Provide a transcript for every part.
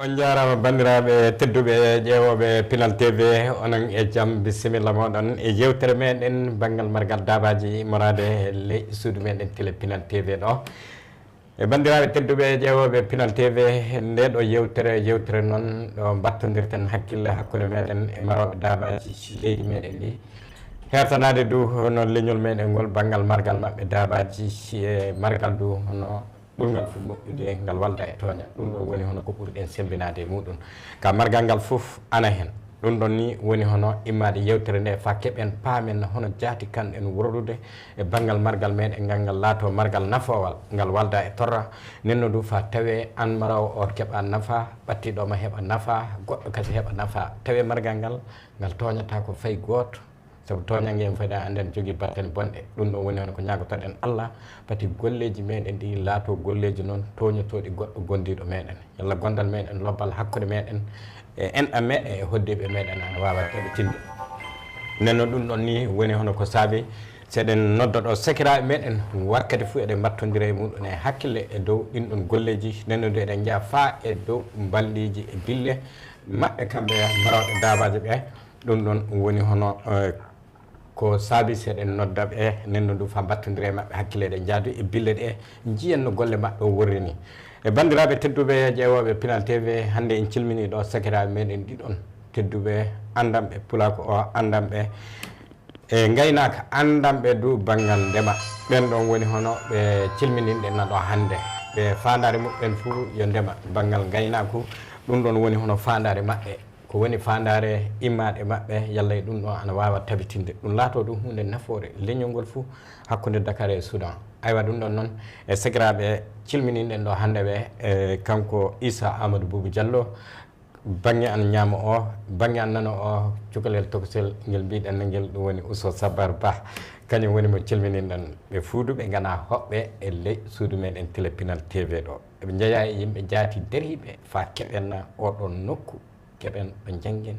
on jarama bandiraɓe tedduɓe ƴeewoɓe Pinal TV onon e jaam bisimilla moɗon e yewtere meɗen banggal margal dabaji morade ley suudu meɗen télé Pinal TV ɗo e bandiraɓe tedduɓe ƴeewoɓe Pinal TV nde ɗo yewtere noon ɗo battodirten hakkille hakkude meɗen e maroɓe dabaji leydi meɗen ɗi hertanade du hono leñol meɗen ngol banggal margal mabɓe dabaji e margal du hono ɓurgal fof moƴƴude ngal walda e tooña ɗum ɗo woni hono ko ɓurɗen sembinade e muɗum ka margal ngal fof ana hen ɗum ɗon ni woni hono immade yewtere nde fa keɓen paamen hono jaati kanɗen worlude e banggal margal meɗen ngal laato margal nafowal ngal walda e torra nenno du fa tawe an marawo o keɓa nafa ɓattiɗoma heɓa nafa goɗɗo kasi heɓa nafa tawe margal ngal toñata ko fayi goto sabu toñangue en fayda anden jogui battane bonɗe ɗum ɗo woni hono ko ñagotoɗen Allah pati golleji meɗen ɗi laato golleji noon toñotoɗi goɗɗo gondiɗo meɗen yalla gondal meɗen lobbal hakkude meɗen e enɗam meɗen e hoddiɓe meɗen ana wawa keɓetinde nenno ɗum ɗon ni woni hono ko saabi seɗen noddoɗo sekiraɓe meɗen wakkati fuu eɗen battodira e muɗum e hakkille e dow ɗinɗon golleji nenno du eɗen jaa fa e dow balliji e bille maɓɓe kamɓe maroɓe dabaji ɓe ɗum ɗon woni hono ko saabi seɗen noddaɓe nenno du fa battodire mabɓe hakkille ɗe jaadu e bille ɗe jiyanno golle mabɓe o worri ni e bandiraɓe tedduɓe ƴeewoɓe Pinal TV hande en cilmini ɗo sakiraɓe meɗen ɗiɗon tedduɓe andamɓe pulako o andamɓe e gaynaka andamɓe du banggal ndema ɓen ɗon woni hono ɓe cilmininɗen naɗo hande ɓe fandare muɓɓen fuu yo ndema banggal gaynaku ɗum ɗon woni hono fandare mabɓe ko woni fandare immade mabɓe yalla e ɗum ɗo ana wawa tabitinde ɗum laato ɗum hunde nafoore leñol ngol fuu hakkude Dakar e Soudan aywa ɗum ɗon noon e sakiraɓe cilmininɗen ɗo hande ɓe e kanko Issa Amadou Boubou Diallo banggue an ñaama o banggue an nano o cukalel tokosel ngel mbiɗen ngel ɗum woni Ousso Sabar Ba kañum woni mo cilmininɗen ɓe fuuduɓe gana hoɓɓe e ley suudu meɗen télé Pinal TV ɗo eɓe jeeya e yimɓe jaati dariɓe fa keɓen oɗon nokku keɓen ɓe janggen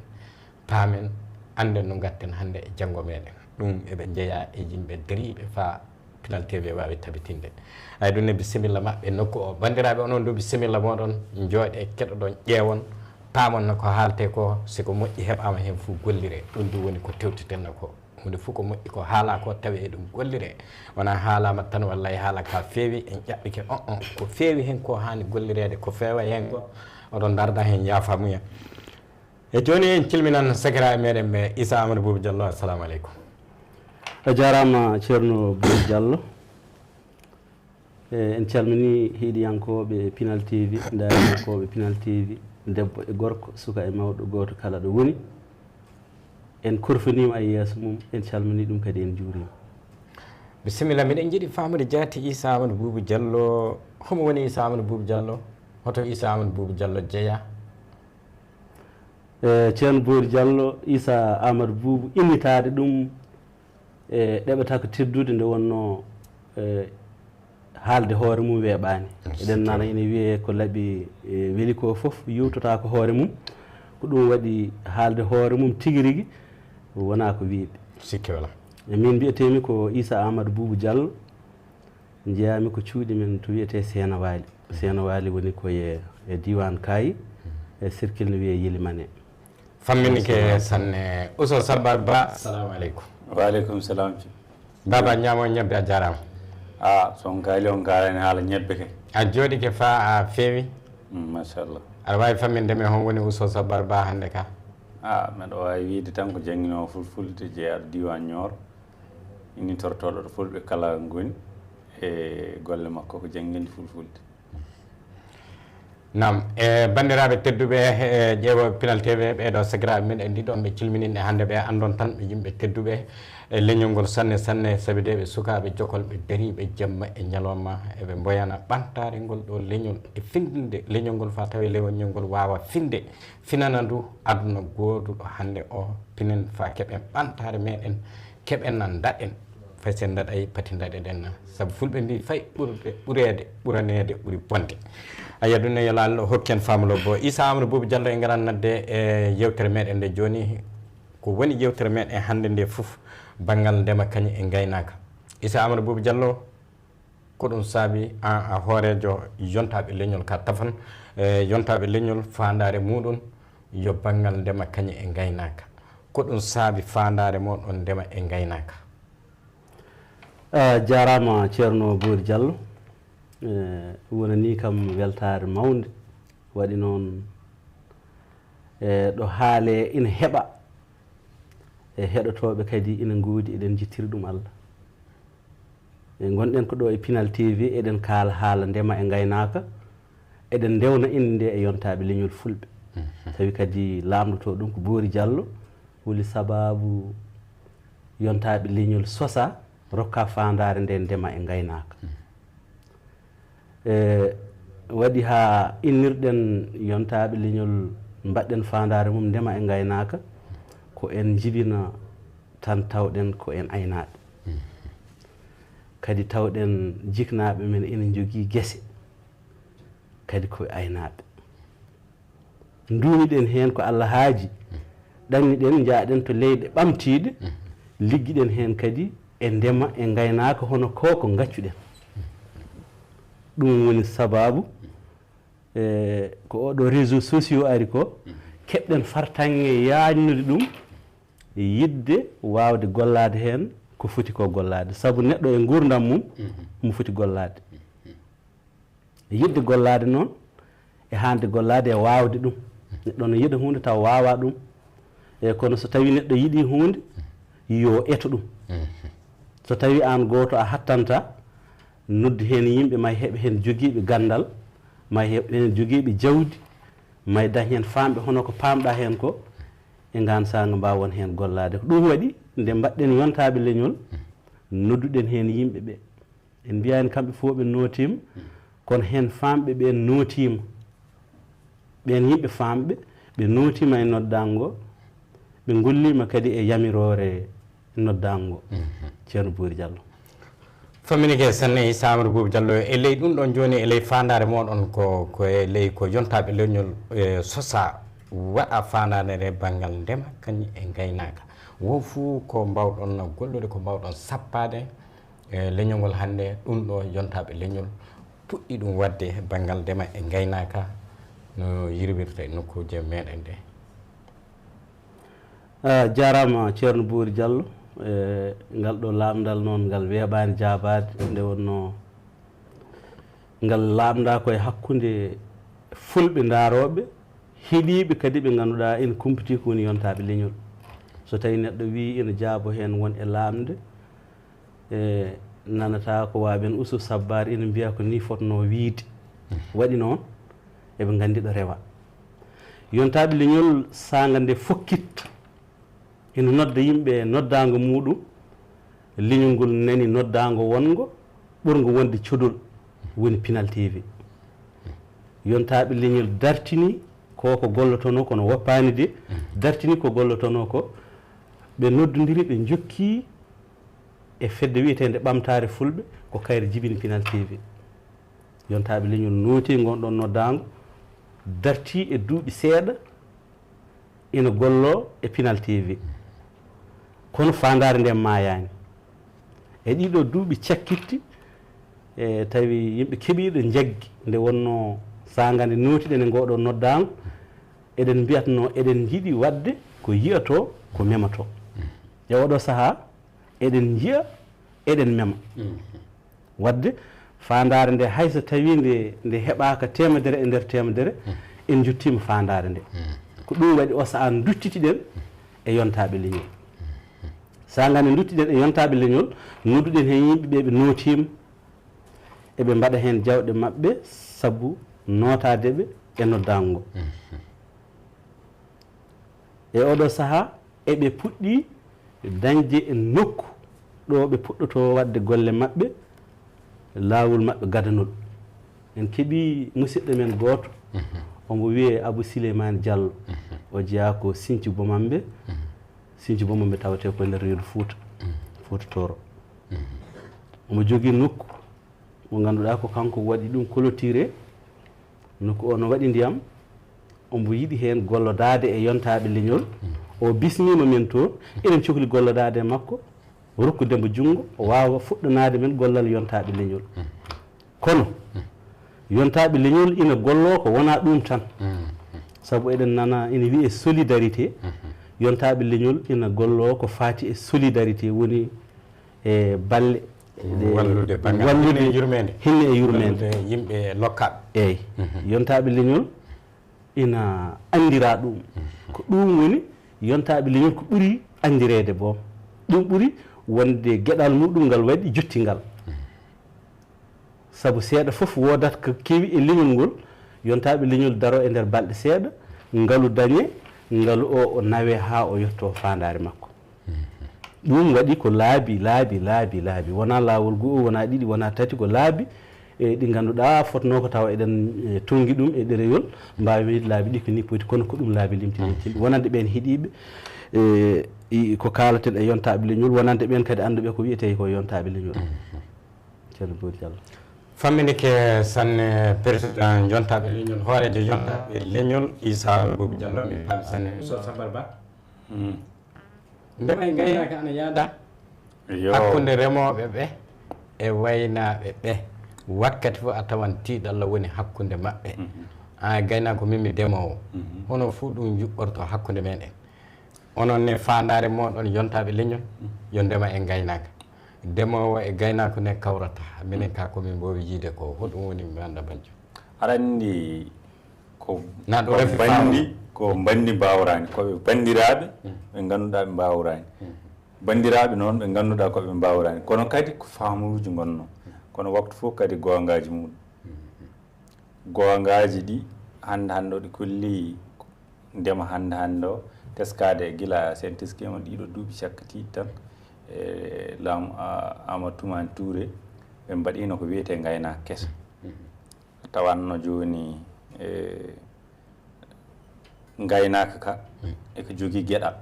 paamen anden no gatten hande e janggo meɗen ɗum eɓe jeeya e yimɓe dariɓe fa Pinal TV wawi tabitinde ay ɗum ne bisimilla mabɓe nokku o bandiraɓe onon du bisimilla moɗon jooɗe keɗoɗon ƴeewon paamon no ko haalte ko siko moƴƴi heɓama hen fuu gollire ɗum du woni ko tewtitenno ko hunde fuu ko moƴƴi ko haala ko tawi e ɗum gollire wona haalama tan walla e haala ka feewi en ƴaɓɓike on ko feewi hen ko hani gollirede ko feewa hen ko oɗon darda hen yaafamuya e joni en cilminan sakiraɓe meɗen ɓe Issa Amadou Boubou Diallo assalamu aleykum a jarama ceerno Boubou Diallo en calmini heeɗiyankoɓe Pinal TV daariyankoɓe Pinal TV debbo e gorko suka e mawɗo goto kala ɗo woni en korfanima e yeeso mum en calmini ɗum kadi en juurima bisimilla miɗen jiiɗi famude jaati Issa Amadou Boubou Diallo homo woni Issa Amadou Boubou Diallo hoto Issa Amadou Boubou Diallo jeeya ceerno Boubou Diallo Issa Amadou Boubou innitade ɗum e ɗeɓata ko teddude nde wonno haalde hoore mum weeɓani eɗen nana ene wiye ko laaɓi weeli ko foof yewtota ko hoore mum ko ɗum waɗi haalde hoore mum tigui rigui wona ko wiiɓe sikki wala e min mbiyetemi ko Issa Amadou Boubou Diallo jeeyami ko cuuɗi men to wiyete Sena Waali woni koye e diwan Kayi e circle no wiye Yilimane famminike sanne Ousso Sabar Ba assalamu aleykum waaleykum salam baba ñaamo ñebbe a jarama son kaali on kalani haala ñebbe ke a jooɗike fa a feewi machallah aɗa wawi fammindeme hon woni Ousso Sabar Ba hande ka mbeɗa wawi wiide tan ko jangguinowo fulfulde jeeyaɗo diwan Nioro ini tortoɗo ɗo fulɓe kala goni e golle makko ko jangguinde fulfulde nam e bandiraɓe tedduɓe e ƴeewoɓe Pinal TV ɓeɗo sakiraɓe men e ndiɗon ɓe cilmininɗe hande ɓe andon tan ɓe yimɓe tedduɓe e leñol ngol sanne sabi de ɓe sukaɓe jokolɓe dariɓe jamma e ñalawma eɓe boyana ɓantare ngol ɗo leñol e findinde leñol ngol fa tawi leñol ngol wawa finde finana ndu aduna goduɗo hande o pinen fa keɓen ɓantare meɗen keɓen nan daɗen fay sen daɗay pati daɗeɗen saabu fulɓe mbi fay ɓurede ɓuranede ɓuuri bonde aya ɗum ne yo Allah hokken famulo bo Issa Amadou Boubou Diallo e garan nadde e yewtere meɗen nde joni ko woni yewtere meɗen hande nde foof banggal ndema kañum e gaynaka Issa Amadou Boubou Diallo ko ɗum saabi a hoorejo yontaɓe leñol ka tafan yontaɓe leñol fandare muɗum yo banggal ndema kañum e gaynaka ko ɗum saabi fandare moɗon ndema e gaynaka. jarama ceerno Bouri Diallo wonani kam weltare mawde waɗi noon ɗo haale ina heɓa e heɗotoɓe kadi ina goodi eɗen jittiri ɗum Allah gonɗen ko ɗo e Pinal TV eɗen kaala haala ndema e gaynaka eɗen ndewna inde nde e yontaɓe leñol fulɓe tawi kadi lamdoto ɗum ko Bouri Diallo woni sababu yontaɓe leñol sosa rokka fandare nde ndema e gaynaka waɗi ha innirɗen yontaɓe leñol mbaɗɗen fandare mum ndema e gaynaka ko en jibina tan tawɗen ko en aynaɓe kadi tawɗen jiknaɓe men ina jogui guese kadi koye aynaɓe duumiɗen hen ko Allah haaji ɗanniɗen jaaɗen to leyɗe ɓamtiɗe ligguiɗen hen kadi e ndema e gaynaka hono ko gaccuɗen ɗum woni sababu ko oɗo réseaux sociaux ari ko keɓɗen fartange yajnude ɗum yidde wawde gollade hen ko foti ko gollade saabu neɗɗo e gurdam mum mo foti gollade yidde gollade noon e hande gollade e wawde ɗum neɗɗo no yiɗa hunde taw wawa ɗum e kono so tawi neɗɗo yiiɗi hunde yo eto ɗum so tawi an goto a hattanta noddi hen yimɓe may heɓe hen joguiɓe gandal may heɓe hen joguiɓe jawdi may dañ hen famɓe hono ko pamɗa hen ko e gansaga mbawon hen gollade ko ɗum waɗi nde mbaɗɗen yontaɓe leñol nodduɗen hen yimɓe ɓe en mbiyani kamɓe fof ɓe nootima kono hen famɓe ɓe nootima ɓen yimɓe famɓe ɓe nootima e noddango ɓe gollima kadi e yamirore noddango ceerno Bouri Diallo famminike sanne Issa Amadou Bouri Diallo e ley ɗum ɗon joni e ley fandare moɗon ko e ley ko yontaɓe leñol sosa waɗa fandare nde banggal ndema kañum e gaynaka wo fuu ko mbawɗon gollude ko mbawɗon sappade e leñol ngol hannde ɗum ɗo yontaɓe leñol puɗɗi ɗum wadde banggal ndema e gaynaka no yirwirta e nokkuje meɗen nde. jarama ceerno Bouri Diallo ngal ɗo lamdal noon ngal weeɓani jabade nde wonno ngal lamda koye hakkude fulɓe daroɓe heeɗiɓe kadi ɓe ganduɗa ina kumpiti ko woni yontaɓe leñol so tawi neɗɗo wi ina jaabo hen won e lamde nanata ko waɓen Ousso Sabar ina mbiya ko ni fotno wiide waɗi noon eɓe gandi ɗo rewa yontaɓe leñol saga nde fokkitta ina nodda yimɓe noddago muɗum leñol ngol nani noddago wongo ɓurgo wonde codol woni Pinal TV yontaɓe leñol dartini koko gollotono kono woppani de dartini ko gollotono ko ɓe noddodiri ɓe jokki e fedde wiyetede ɓamtare fulɓe ko kayre jibini Pinal TV yontaɓe leñol nooti gonɗon noddago darti e duuɓi seeɗa ina gollo e Pinal TV kono fandare nde mayani e ɗiɗo duuɓi cakkitti e tawi yimɓe keeɓiɗo jaggi nde wonno sagande notiɗen e ngoɗo noddago eɗen mbiyatno eɗen jiiɗi wadde ko yiyato ko memato e oɗo saaha eɗen jiya eɗen mema wadde fandare nde hayso tawi nde heɓaka temedere e nder temedere en juttima fandare nde ko ɗum waɗi o saaha duttitiɗen e yontaɓe leñol sagande duttiɗen e yontaɓe leñol nodduɗen hen yimɓeɓe ɓe nootima eɓe mbaɗa hen jawɗe mabɓe saabu notadeɓe e noddango e oɗo saaha eɓe puɗɗi dañde e nokku ɗo ɓe puɗɗoto wadde golle mabɓe lawol mabɓe gadanol en keeɓi musidɗo men goto omo wiye Abou Souleymane Diallo o jeeya ko Sinthiou Bomamɓe Sinthiou Bomamɓe tawate ko nder reedu Fouta Fouta Toro omo jogui nokku mo ganduɗa ko kanko waɗi ɗum clôturé nokku o no waɗi ndiyam omo yiiɗi hen gollodade e yontaɓe leñol o bismima men toon eɗen cohli gollodade e makko rokkudemo junggo o wawa fuɗɗanade men gollal yontaɓe leñol kono yontaɓe leñol ina gollo ko wona ɗum tan sabu eɗen nana ina wiye solidarité yontaɓe leñol ina gollo ko fati e solidarité woni e balle wallude yurmede hinne e yurmede yimɓe lokkaɓe eyyi yontaɓe leñol ina andira ɗum ko ɗum woni yontaɓe leñol ko ɓuuri andirede boom ɗum ɓuuri wonde gueɗal muɗum ngal waɗi juttingal sabu seeɗa fof wodat ko kewi e leñol ngol yontaɓe leñol daro e nder balɗe seeɗa ngalu dañe ngalu o nawe ha o yetto fandare makko ɗum waɗi ko laabi wona lawol go'o wona ɗiɗi wona tati ko laabi e ɗi ganduɗa fotno ko tawa eɗen tongi ɗum e ɗereyol mbawi wiide laabi ɗi ko ni poti kono ko ɗum laabi limtinitinde wonande ɓen hiiɗiɓe ko kalaten e yontaɓe leñol wonande ɓen kadi anduɓe ko wiyete ko yontaɓe leñol ceerno Bouri Diallo famminike sanne président jontaɓe leñol hoorejo jontaɓe leñol Issa Bouri Diallo mi paami sanne so Sabar Ba ndema e gaynaka ana yaada hakkude remoɓe ɓe e waynaɓe ɓe wakkati fof a tawan tiiɗalla woni hakkude maɓɓe a gaynako min mi demowo hono fuu ɗum juɓɓorto hakkude meɗen onon ne fandare moɗon yontaɓe leñol yo ndema e gaynaka demowo e gaynako ne kawrata minen ka komin mbowi jiide ko hoɗum woni mi anda Bandio aɗa andi ko bandi ko bandi mbawrani koɓe bandiraɓe ɓe ganduɗa ɓe mbawrani bandiraɓe noon ɓe ganduɗa koɓe mbawrani kono kadi ko famuji gonno kono waktu fof kadi gongaji muɗum gongaji ɗi hande o ɗi kolli ndema hande o teskade e guila sen teskima ɗiɗo duuɓi cakkatiɗi tan e laamu Amadou Touré ɓe mbaɗino ko wiyete gaynaka keso tawanno joni gaynaka ka eko jogui gueɗal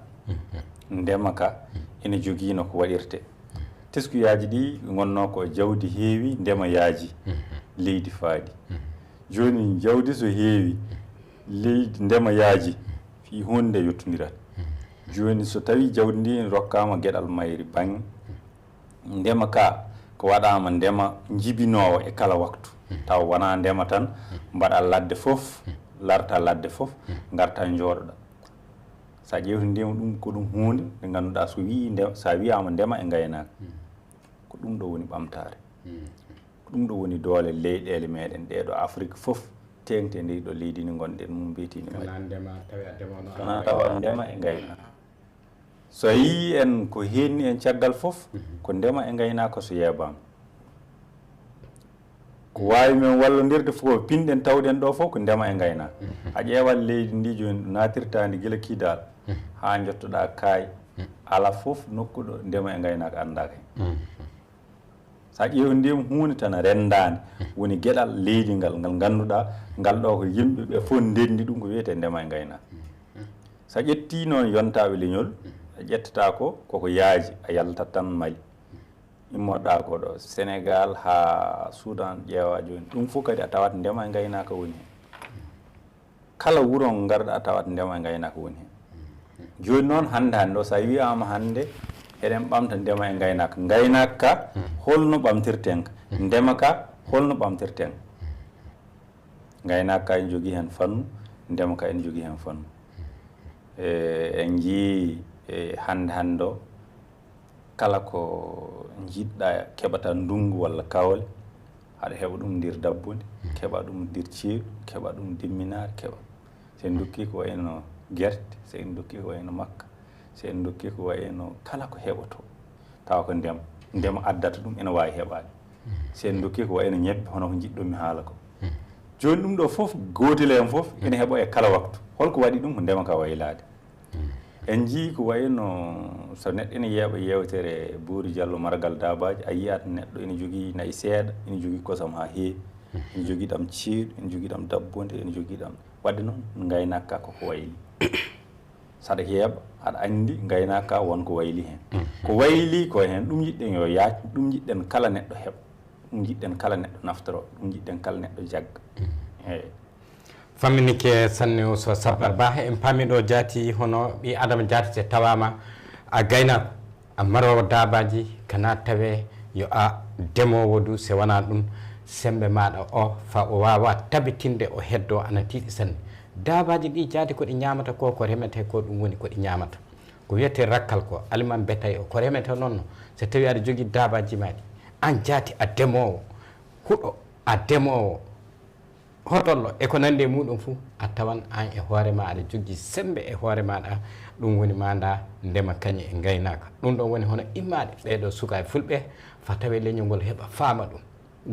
ndema ka ene joguino ko waɗirte teskuyaji ɗi gonno ko jawdi heewi ndema yaaji leydi faadi joni jawdi so heewi leydi ndema yaaji fi hunde yettodirat joni so tawi jawdi ndi rokkama gueɗal mayri banggue ndema ka ko waɗama ndema jibinowo e kala waktu taw wona ndema tan mbaɗa ladde foof larta ladde foof garta jooɗoɗa sa ƴewti ndema ɗum ko ɗum hunde nde ganduɗa sa wiyama ndema e gaynaka ko ɗum ɗo woni ɓamtare ko ɗum ɗo woni doole leyɗele meɗen ɗeɗo Afrique foof tengte ndi ɗo leydi ndi gonɗen mum mbiyetini kana tawa ndema e gaynaka so yi en ko henni en caggal foof ko ndema e gaynaka so yeebama ko wawi men wallodirde fof pinɗen tawɗen ɗo fof ko ndema e gaynaka a ƴeewat leydi ndi joni ɗo natirtadi guila kidal ha jottoɗa kaay ala foof nokkuɗo ndema e gaynaka andaka hen sa ƴeewi ndema hunde tan rendani woni gueɗal leydi ngal ganduɗa ngal ɗo ko yimɓeɓe fof ndendi ɗum ko wiyete ndema e gaynaka sa ƴetti noon yontaɓe leñol a ƴettata koko yaaji a yaltat tan Mali immoɗa ko ɗo Sénégal ha Soudan ƴeewa joni ɗum fof kadi a tawat ndema e gaynaka woni hen kala wuuro ngo garɗa a tawat ndema e gaynaka woni hen joni noon hande o sa wiyama hande eɗen ɓamta ndema e gaynaka ka holno ɓamtirten ka ndema ka holno ɓamtirten gaynaka ka en jogui hen fannu ndema ka en jogui hen fannu en jii hande o kala ko jiɗɗa keɓata ndungu walla kawle haɗa heɓa ɗum ndir dabbude keɓa ɗum ndir ceeɗu keɓa ɗum dimminare keɓa sen dokki ko wayno guerte sen dokki ko wayno makka sen dokki ko wayno kala ko heɓato tawa ko ndema addata ɗum ene wawi heɓade sen dokki ko wayno ñebbe hono ko jiɗɗomi haala ko joni ɗum ɗo foof gotel hen foof ene heeɓo e kala waktu holko waɗi ɗum ko ndema ka waylade en jii ko wayno so neɗɗo ene yeeɓa yewtere Bouri Diallo margal dabaji a yiyat neɗɗo ene jogui nayyi seeɗa ene jogui kosam ha heewi ene jogui ɗam ceeɗu ene jogui ɗam dabbunde ene jogui ɗam wadde noon gaynaka koko wayli saɗa heeɓa aɗa andi gaynaka wonko wayli hen ko wayli ko hen ɗum jiɗɗen yo yaaj ɗum jiɗɗen kala neɗɗo heɓa ɗum jiɗɗen kala neɗɗo naftoro ɗum jiɗɗen kala neɗɗo jagga eyyi famminike sanne o so Sabar Ba en paamiɗo jaati hono ɓi adama jaatete tawama a gaynako a marowo dabaji kana tawe yo a demowo du se wona ɗum sembe maɗa o fa o wawa tabitinde o heddo ana tiiɗi sanne dabaji ɗi jaati ko ɗi ñamata ko remete ko ɗum woni ko ɗi ñamata ko wiyete rakkal ko aliment bétail o ko remete noon so tawi aɗa jogui dabaji maɗi an jaati a demowo huɗo a demowo hotollo e ko nandi e muɗum fou a tawan an e hoorema aɗa jogui sembe e hoore maɗa ɗum woni manda ndema kañi e gaynaka ɗum ɗon woni hono immade ɓeɗo suka e fulɓe fa tawi leñol ngol heeɓa faama ɗum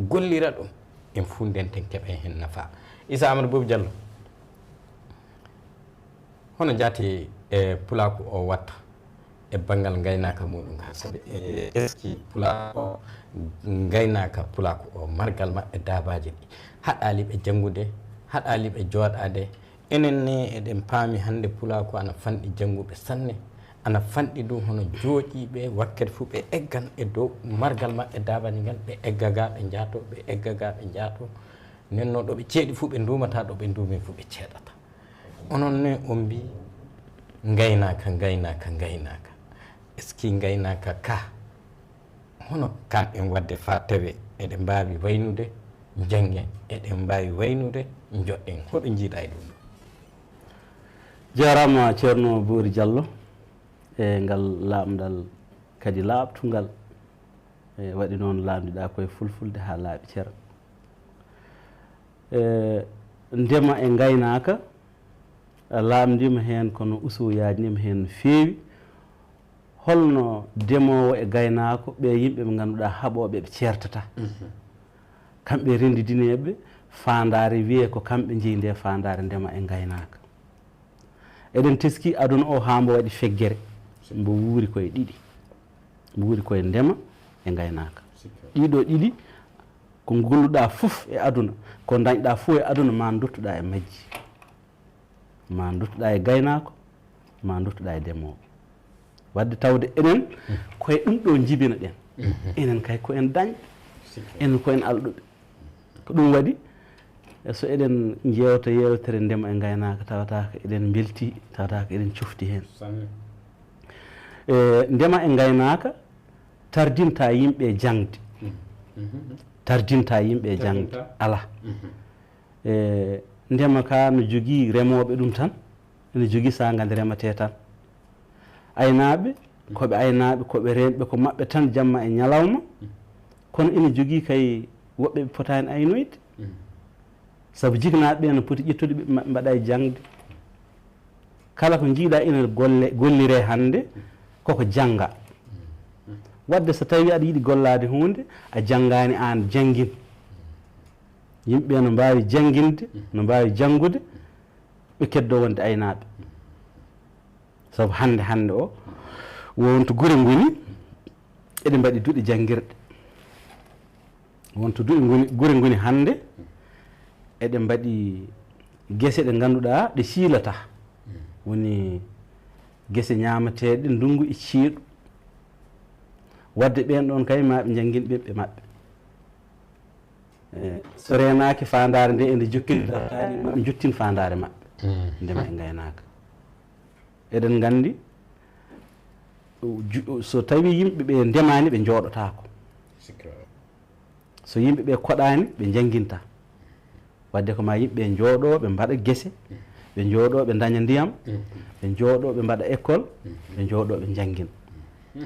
gollira ɗum en fuu ndenten keɓen hen nafa Issa Amadou Boubou Diallo hono jaati e pulaku o watta e banggal gaynaka muɗum ha saabi est ce que pulaku o gaynaka pulaku o margal maɓɓe dabaji ɗi haɗaliɓe janggude haɗaliɓe jooɗade enen ne eɗen paami hande pulaku ana fanɗi jangguɓe sanne ana fanɗi ɗum hono jooɗiɓe wakkati fuu ɓe eggan e dow margal maɓɓe dabaji ngal ɓe egga ga ɓe jaato ɓe egga ga ɓe jaato nenno ɗo ɓe ceeɗi fuu ɓe ndumata ɗo ɓe ndumi fuu ɓe ceeɗata onon ne on mbi gaynaka gaynaka gaynaka est ce que gaynaka ka hono kamɓen wadde fa tawe eɗen mbawi waynude janggen eɗen mbawi waynude joɗɗen hoɗo jiiɗa e ɗum jarama ceerno Bouri Diallo e ngal lamɗal kadi laaɓtungal e waɗi noon lamdiɗa koye fulfulde ha laaɓi ceera ndema e gaynaka lamdima hen kono Ousso yajnima hen no feewi holno demowo e gaynako ɓe yimɓe ɓe ganduɗa haɓoɓe ɓe ceertata kamɓe rendidineɓe fandare wiye ko kamɓe jeeyi nde fandare ndema e gaynaka eɗen teski aduna o ha mbo waɗi feggere mbo wuuri koye ɗiɗi mbo wuuri koye ndema e gaynaka ɗiɗo ɗiɗi ko golluɗa fof e aduna ko dañɗa fof e aduna ma duttoɗa e majji ma duttoɗa e gaynako ma duttoɗa e demowo wadde tawde enen koye ɗum ɗo jibina ɗen enen kay ko en dañ enen ko en alɗuɓe ko ɗum waɗi so eɗen jewta yewtere ndema e gaynaka tawataka eɗen belti tawataka eɗen cofti hen ndema e gaynaka tardinta yimɓe jangde tardinta yimɓe jangde ala ndema ka no jogui remoɓe ɗum tan ene jogui saga nde remete tan aynaɓe koɓe aynaɓe koɓe renɓe ko mabɓe tan jamma e ñalawma kono ene jogui kay woɓɓe ɓe potani aynoyde saabu jignaɓe ɓe no poti ƴettude ɓe mbaɗa e jangde kala ko jiiɗa ina gollire hande koko jangga wadde so tawi aɗa yiiɗi gollade hunde a janggani an janggin yimɓeɓe no mbawi jangginde no mbawi janggude ɓe keddo wonde aynaɓe saabu hande o wonto guure goni eɗe mbaɗi duuɗe janguirɗe wonto guure goni hande eɗe mbaɗi guese ɗe ganduɗa ɗe siilata woni guese ñamateɗe ndungu e ceeɗu wadde ɓen ɗon kay maɓe janguin ɓiɓɓe mabɓe so renaki fandare nde ende jokkidɗa maɓe jottin fandare mabɓe ndema e gaynaka eɗen gandi so tawi yimɓeɓe ndemani ɓe jooɗotako so yimɓeɓe koɗani ɓe janguinta wadde ko ma yimɓe jooɗo ɓe mbaɗa guese ɓe jooɗo ɓe daña ndiyam ɓe jooɗo ɓe mbaɗa école ɓe jooɗo ɓe janguina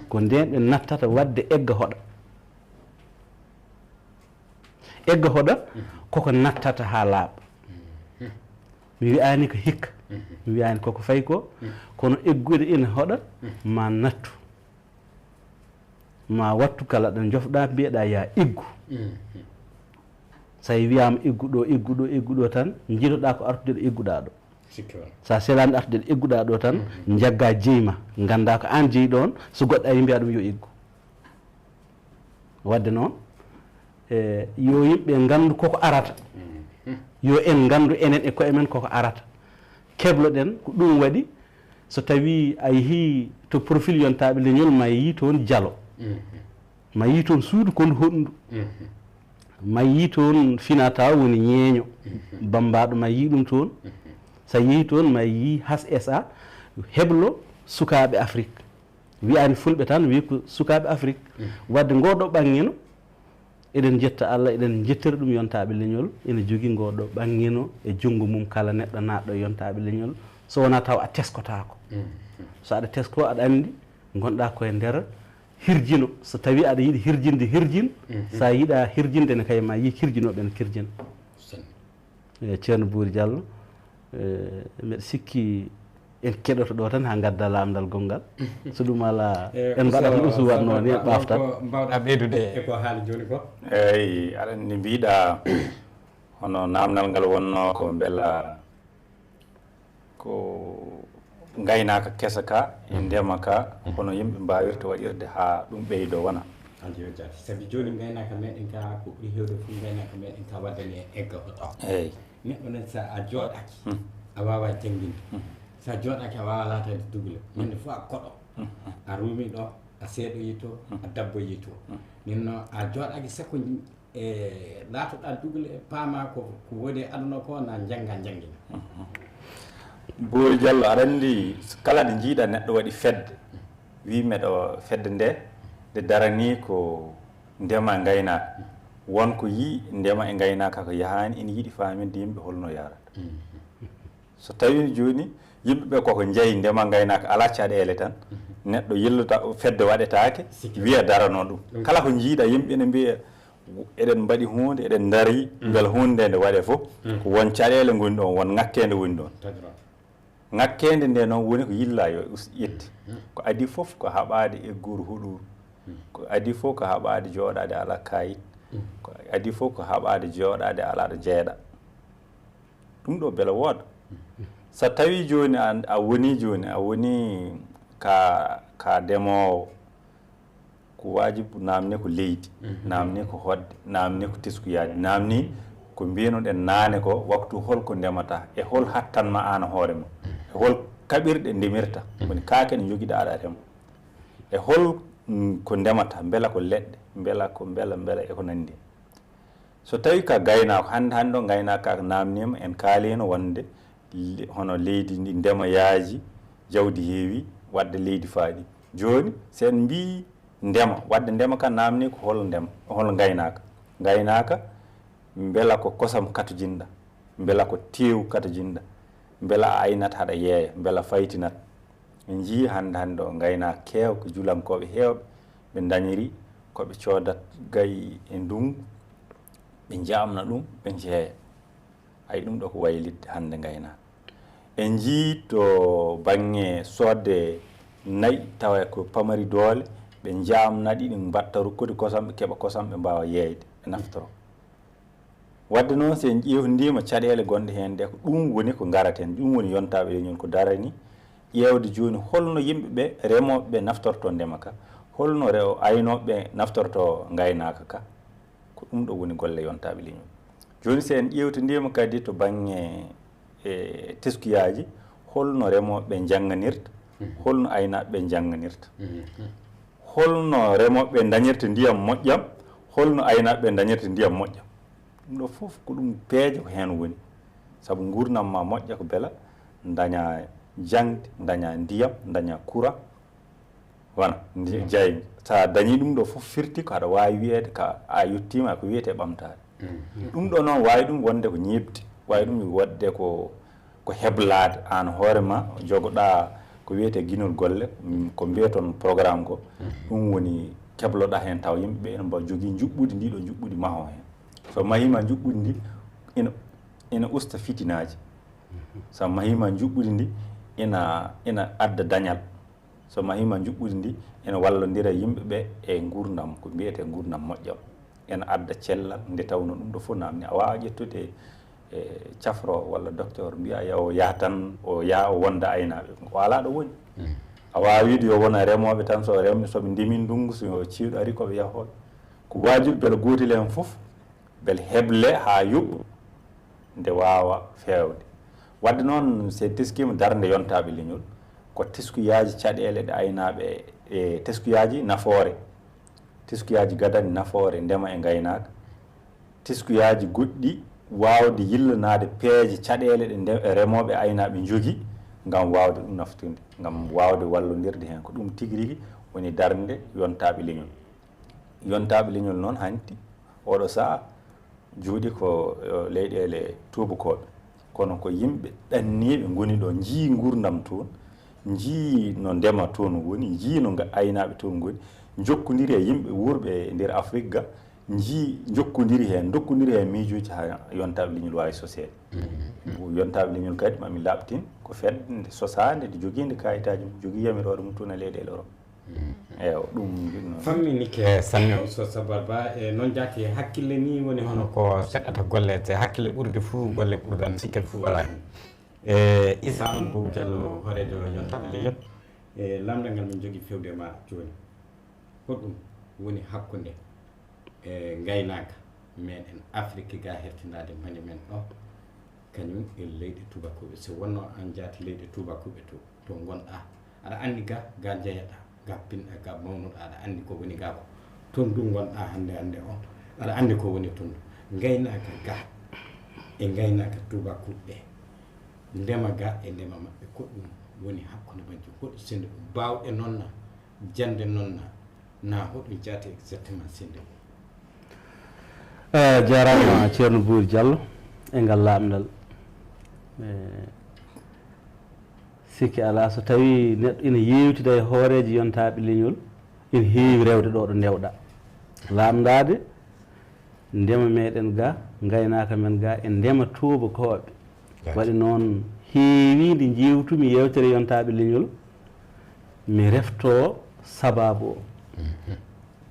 ko nden ɓe nattata wadde egga hoɗa koko nattata ha laaɓa mi wiyani ko hikka mi wiyani koko fayi ko kono eggude ina hoɗa ma nattu ma wattu kala ɗo jofɗa mbiyeɗa ya eggu so wiyama egguɗo tan jiiɗoɗa ko artude ɗo egguɗa ɗo sa selani artude ɗo egguɗa ɗo tan jagga jeyma ganda ko an jeeyi ɗon so goɗɗo ari mbiya ɗum yo eggu wadde noon yo yimɓe gandu koko arata yo en gandu enen e koye men koko arata kebloɗen ko ɗum waɗi so tawi a yeehi to profil yontaɓe leñol ma yi toon diallo ma yi toon suudu kondu honɗu ma yi toon finata woni ñeeño bambaɗo ma yi ɗum toon sa yeehi toon ma yi has sa heblo sukaɓe Afrique wiyani fulɓe tan wi ko sukaɓe Afrique wadde ngoɗo ɓangguino eɗen jetta Allah eɗen jettira ɗum yontaɓe leñol ene jogui ngoɗo ɓangino e junggo mum kala neɗɗo natɗo yontaɓe leñol so wona taw a teskotako so aɗa tesko aɗa andi gonɗa koye nder hirjino so tawi aɗa yiiɗi hirjinde hirjin sa yiiɗa hirjinde ne kay ma yi hirjinoɓe ne kirjina e ceerno Bouri Diallo mbeɗa sikki en keɗoto ɗo tan ha gadda lamdal gongal so ɗum ala en mbaɗat no Ousso watno ni ɓaftat mbawɗa ɓeydude e ko haali joni ko eyyi aɗa andi mbiɗa hono namdal ngal wonno ko beela ko gaynaka kesa ka e ndema ka hono yimɓe mbawirta waɗirde ha ɗum ɓeydo wona andi yo jaati saabi joni gaynaka meɗen ka ko ɓuuri hewde fof gaynaka meɗen ka waddani e egga ko ɗo eyyi neɗɗo nen sa a jooɗaki a wawa jangginde sa jooɗaki a wawa latade dugle ñande fof a koɗo a ruumi ɗo a seeɗo yitto a dabbo yitto nin noon a jooɗaki sakko e latoɗa dugle paama ko woni aduna ko na jangga janggina Bouri Diallo aɗa andi kala ɗo jiiɗa neɗɗo waɗi fedde wi meɗo fedde nde darani ko ndema gaynaka wonko yi ndema e gaynaka ko yahani ina yiiɗi faminde yimɓe holno yarata so tawi joni yimɓeɓe koko jeeyi ndema gaynaka ala caɗele tan neɗɗo yillota fedde waɗetake wiya darano ɗum kala ko jiiɗa yimɓe ne mbiya eɗen mbaɗi hunde eɗen daari beele hunde nde waɗe fof ko won caɗele goni ɗon won ngakkede woni ɗon ngakkede nde noon woni ko yilla yo ƴetti ko adi fof ko haɓade egguru huɗuru ko adi fof ko haɓade jooɗade ala kayit ko adi fof ko haɓade jooɗade ala ɗo jeeɗa ɗum ɗo beele wooda so tawi joni a woni ka ndemowo ko wajibu namni ko leydi namni ko hodde namni ko teskuyaji namni ko mbinoɗen naane ko waktu holko ndemata e hol hattanma an hoore ma e hol kaɓirɗe ndemirta woni kaake ne joguiɗa aɗa rema e hol ko ndemata beela ko leɗɗe beela eko nandi so tawi ka gaynako hande o gaynaka namnima en kaalino wonde hono leydi ndi ndema yaaji jawdi heewi wadde leydi faaɗi joni sen mbi ndema wadde ndema ka namni ko hol ndema hol gaynaka beela ko kosam katojinɗa beela ko tew katojinɗa beela a aynat haɗa yeeya beela faytinat en jii hande o gaynaka keew ko julankoɓe hewɓe ɓe dañiri koɓe coodat gayi e ndungu ɓe jamna ɗum ɓe jeeya ay ɗum ɗo ko waylidde hande gaynaka en jii to banggue sodde nayyi tawa ko pamari doole ɓe jamnaɗi ɗi mbatta rukkude kosam ɓe keeɓa kosam ɓe mbawa yeeyde ɓe naftoro wadde noon so en ƴewdima caɗele gonɗe hen nde ko ɗum woni ko garaten ɗum woni yontaɓe leñol ko darani ƴewde joni holno yimɓeɓe remoɓeɓe naftorto ndema ka holno aynoɓeɓe naftorto gaynaka ka ko ɗum ɗo woni golle yontaɓe leñol joni so en ƴewtidima kadi to banggue e teskuyaji holno remoɓeɓe jangganirta holno aynaɓeɓe jangganirta holno remoɓeɓe dañirta ndiyam moƴƴam holno aynaɓeɓe dañirta ndiyam moƴƴam ɗum ɗo foof ko ɗum peeje ko hen woni saabu gurdam ma moƴƴa ko beela daña jangde daña ndiyam daña courant wona jeyga sa dañi ɗum ɗo foof firti ko aɗa wawi wiyede ka a yettima ko wiyete ɓamtade ɗum ɗo noon wawi ɗum wonde ko ñebde wawi ɗum wadde ko heblade an hoorema jogoɗa ko wiyete guinol golle ko mbiyaton programme ko ɗum woni kebloɗa hen taw yimɓeɓe ene mbawa jogui juɓɓudi ndiɗo juɓɓudi maho hen so mahima juɓɓudi ndi ina usta fitinaji so mahima juɓɓudi ndi ina adda dañal so mahima juɓɓudi ndi ina wallodira yimɓeɓe e gurdam ko mbiyete gurdam moƴƴam ena adda cellal nde tawno ɗum ɗo fof namni a wawa ƴettude e cafro walla docteur mbiya yo yahtan o wonda aynaɓe ko ala ɗo woni a wawi wiide yo wona remoɓe tan soɓe ndemi ndungu so ciiɗo ari koɓe yahoɓe ko wajibi beele gotel hen foof beele heble ha yuɓɓa nde wawa fewde wadde noon se teskima darde yontaɓe leñol ko teskuyaji caɗele ɗe aynaɓe e teskuyaji nafoore teskuyaji gadani nafoore ndema e gaynaka teskuyaji goɗɗi wawde yillanade peeje caɗele ɗe remoɓe aynaɓe jogui gam wawde ɗum naftude gam wawde wallodirde hen ko ɗum tigui rigui woni darde yontaɓe leñol noon hanti oɗo saha juuɗi ko leyɗele tubakoɓe kono ko yimɓe ɗanniɓe goni ɗo jii gurdam toon jii no ndema toon woni jii no aynaɓe toon goni jokkodiri e yimɓe wurɓe nder Afrique ga jii jokkodiri hen dokkodiri hen miijoji ha yontaɓe leñol wawi soseede yontaɓe leñol kadi mami labtin ko fedde sosade nde joguinde kayitaji mum jogui yamirore mum toon e leyɗele Europe eyo ɗum jinno famminike sanne Ousso Sabar Ba e noon jaati hakkille ni woni hono ko seɗɗata gollete hakkille ɓurde fuu golle ɓurdan sikkel fuu wala e Issa Amadou Diallo horejo yontaɓe leñol e lamdal ngal min jogui fewde ma joni hoɗum woni hakkude e gaynaka meɗen Afrique ga hertinade mani men ɗo kañum e leyɗe tubakoɓe so wonno an jaati leyɗe tubakoɓe to gonɗa aɗa andi ga jeeyaɗa ga pinɗa ga mawnuɗa aɗa andi ko woni ga ko toon du gonɗa hande o aɗa andi ko woni toon gaynaka ga e gaynaka tubakoɓe ndema ga e ndema maɓɓe ko ɗum woni hakkude majji hoɗo sende ɗum bawɗe noonna jande noonna na hoɗum jaati exactement sende jarama ceerno Bouri Diallo e ngal lamdal sikki ala so tawi neɗɗo ina yewtida e hooreji yontaɓe leñol ina heewi rewde ɗo ɗo ndewɗa lamdade ndema meɗen ga gaynaka men ga e ndema tubakoɓe waɗi noon heewide jewtumi yewtere yontaɓe leñol mi refto sababu o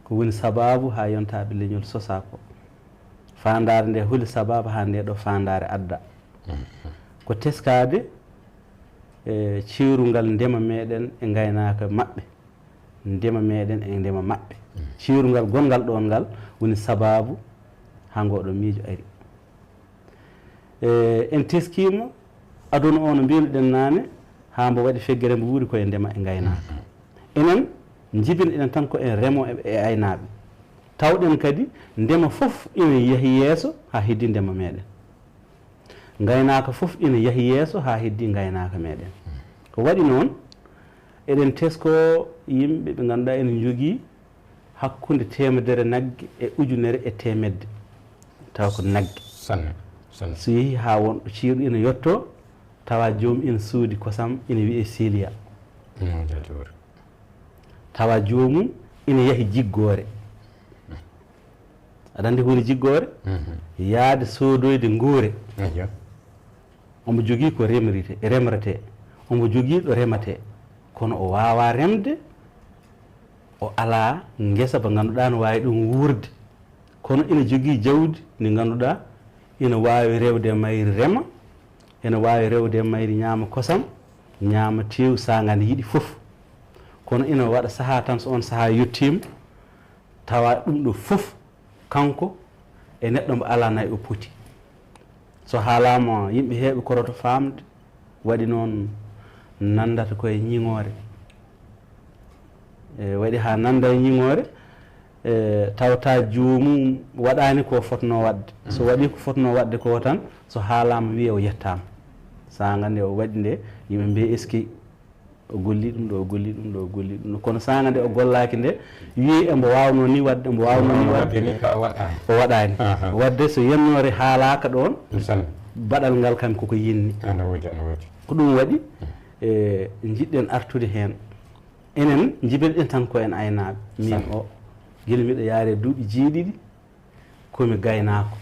ko woni sababu ha yontaɓe leñol sosa ko fandare nde huli sababu ha nde ɗo fandare adda ko teskade e ciirungal ndema meɗen e gaynaka maɓɓe ndema meɗen e ndema maɓɓe ciirungal gongal ɗon ngal woni sababu ha ngoɗo miijo ari en teskima aduna o no mbinoɗen nane ha mbo waɗi feggere mbo wuuri koye ndema e gaynaka enen jibin enen tan ko en remoɓe e aynaɓe tawɗen kadi ndema fof ina yeehi yeeso ha heddi ndema meɗen gaynaka fof ina yeehi yeeso ha heddi gaynaka meɗen ko waɗi noon eɗen tesko yimɓe ɓe ganduɗa ene jogui hakkude temedere naggue e ujunere e temedde taw ko naggue so yeehi ha wonɗo ciiru ina yetto tawa joomum ina suudi kosam ina wiye silia tawa joomum ina yeehi jiggore aɗa andi woni jiggore yaade sodoyde guure omo jogui ko remrete omo jogui ɗo remate kono o wawa remde o ala guesa ba ganduɗa no wawi ɗum wurde kono ina jogui jawdi ndi ganduɗa ina wawi rewde mayri rema ina wawi rewde mayri ñaama kosam ñaama tew sagande yiiɗi foof kono ina waɗa saaha tan so on saaha yettima tawa ɗum ɗo foof kanko e neɗɗo mbo ala nayi o poti so haalama yimɓe heeɓe koroto famde waɗi noon nandata koye ñiŋore waɗi ha nanda e ñiŋore tawta joomum waɗani ko fotno wadde so waɗi ko fotno wadde ko tan so haalama wiye o yettama saga nde o waɗi nde yimɓe mbiye eski o golli ɗum ɗo o golli ɗum ɗo o golli ɗum ɗo kono saga nde o gollaki nde wiye embo wawno ni wadde embo wawno ni wadde o waɗani wadde so yennore haalaka ɗon baɗal ngal kam koko yinni ko ɗum waɗi jiɗɗen artude hen enen jibiɗen tan ko en aynaɓe min o guila mbiɗo yaare duuɓi jeeɗiɗi komi gaynako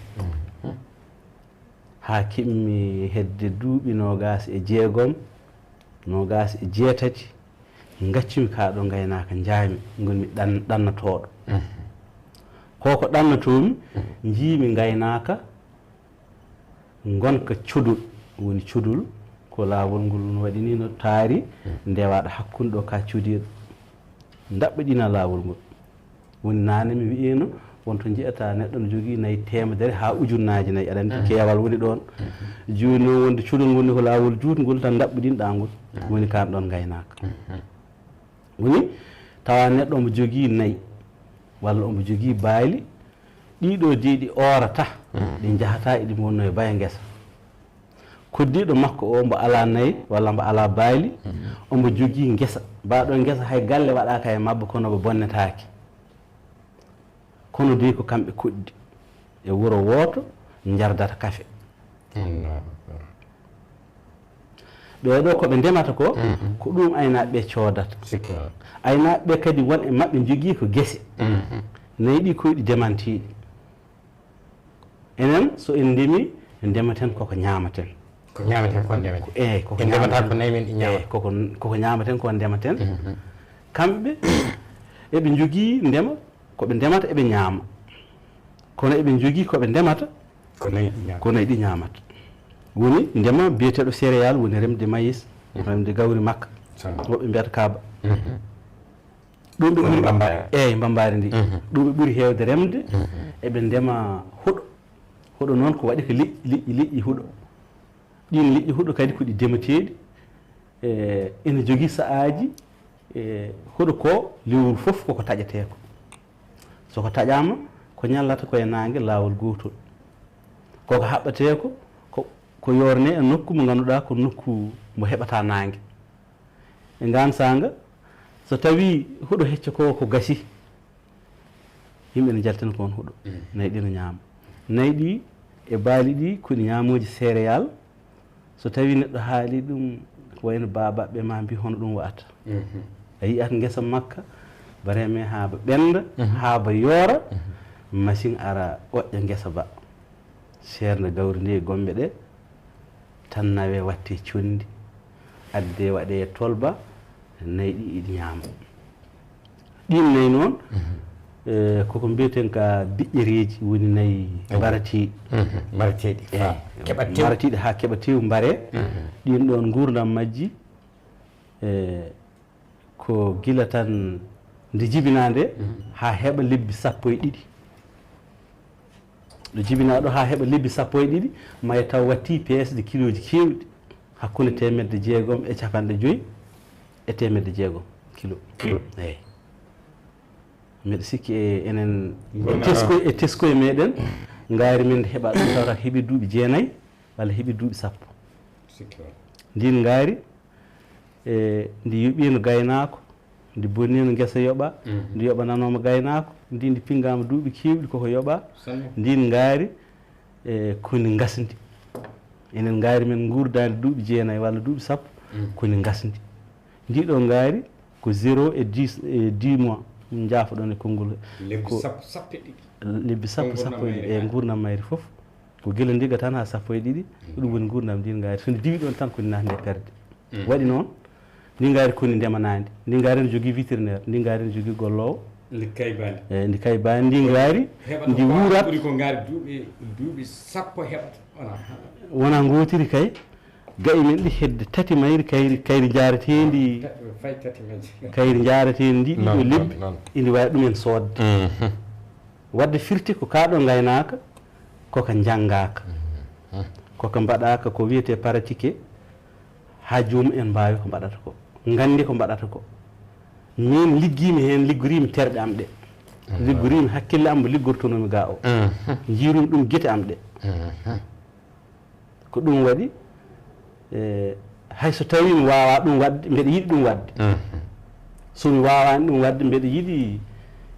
ha keɓmi hedde duuɓi nogas e jeegom nogas e jeetati gaccumi ka ɗo gaynaka jaami gonmi ɗannatoɗo koko ɗannatomi jiimi gaynaka gonka cudul woni cudul ko laawol ngol no waɗi ni no taari ndewaɗo hakkude ɗo ka cuudiɗo daɓɓiɗina laawol ngol woni nane mi wiyino wonto jiyata neɗɗo no jogui nayi temedere ha ujunnaji nayyi aɗa andi keewal woni ɗon joni noon wonde cuɗol ngol ni ko laawol jutgol tan daɓɓiɗinɗa ngol woni kan ɗon gaynaka woni tawa neɗɗo omo jogui nayyi walla omo jogui baali ɗiɗo deeɗi orata ɗi jahata eɗi wonno e baya guesa koddiɗo makko o mbo ala nayyi walla mbo ala baali omo jogui guesa mbaɗo guesa hay galle waɗaka e mabba kono ɓe bonnetaki kono de ko kamɓe koɗɗi e wuro wooto jardata kafe ɓeɗo koɓe ndemata ko ko ɗum aynaaɓe coodata aynaaɓe kadi won e maɓɓe jogii ko gese nayi ɗi koyɗi demantiiɗi enen so en ndemi en ndematen koko ñaamaten ko ñaamaten ko ndematen eyi koko ndemata ko nayi men ɗi ñaama koko ñaamaten ko ndematen kamɓe eɓe jogii ndema koɓe ndemata eɓe ñaama kono eɓe jogii koɓe ndemata ko nayi ɗi ñaamata woni ndema biyeteɗo céréal woni remde maïs remde gawri makka woɓɓe mbiyata kaaba ɗum ɓe ɓuri eyi mbambari ndi ɗum ɓe ɓuri heewde remde eɓe ndema huɗo noon ko waɗi ko liƴƴi huɗo ɗin liƴƴi huɗo kadi ko ɗi demateeɗi ene jogii sa'aaji huɗo ko lewru fof koko taƴeteeko soko taƴama ko ñallata koye naange laawol gootol koko haɓɓateeko ko yorne e nokku mo ngannduɗaa ko nokku mo heɓata naange e ngan sanga so tawi huɗo hecco ko gasi yimɓe ne jaltina ko on huɗo nayi ɗi no ñaama nayi ɗi e baali ɗi koɗi ñaamoji céréal so tawi neɗɗo haali ɗum ko wayno babaɓe ma mbi hono ɗum wata a yiyat ngesa makka bareme haaba ɓenda haaba yoora machine ara oƴƴa ngesa ba ceerno gawri ndi e gombe ɗe tan nawe watte condi adde waɗe tolba nayi ɗi iɗi ñaama ɗin nayi noon koko mbiyeten ka biƴƴereji woni nayi mbaratiɗi mbaratiɗi ha keɓa tew mbare ɗin ɗon gurdam majji ko gila tan nde jibina nde ha heɓa lebbi 12 ɗo jibina ɗo ha heɓa lebbi 12 may taw watti pesde kiloji kewɗi hakkude 650 e 600 kilo eyyi mbeɗa sikki enen e tesko e meɗen ngaari men heɓa ɗum tawata heeɓi duuɓi 9 walla heeɓi duuɓi 10 ndin ngaari ndi yuɓino gaynako ndi bonnino ngesa yoɓa ndi yoɓananoma gaynako ndi ndi pingama duuɓi kewɗi koko yoɓa ndin ngaari koni gasdi enen ngaari men gurdade duuɓi 9 walla duuɓi 10 koni gasdi ndiɗo ngaari ko 0 et 10 mois jaafoɗon e konngol lebbi sappo e gurdam mayri fof ko gila ndiga tan ha 12 ɗum woni gurdam ndin ngaari so ndi diwi ɗon tan koni nande perde waɗi noon ndi ngaari koni ndemanadi ndi ngaari ne jogui vétérinaire ndi ngaari ne jogui gollowo ndi kaybani ndi ngaari ndi wuurat ɓuri ko ngaari duuɓi sappo heɓata wona gotiri kay gayi men ɗi hedde tati mayri kayri jaratendi kayri jaratendi ndi ɗiɗo lebbi indi wawi ɗumen sodde wadde firti ko kaɗo gaynaka koko janggaka koko mbaɗaka ko wiyete pratiqué ha jomum en mbawi ko mbaɗata ko gandi ko mbaɗata ko min liggimi hen liggorimi terɗe am ɗe liggorimi hakkille am mo liggortonomi ga o jiirumi ɗum guite am ɗe ko ɗum waɗi hayso tawi mi wawa ɗum wadde mbeɗa yiɗi ɗum wadde somi wawani ɗum wadde mbeɗa yiɗi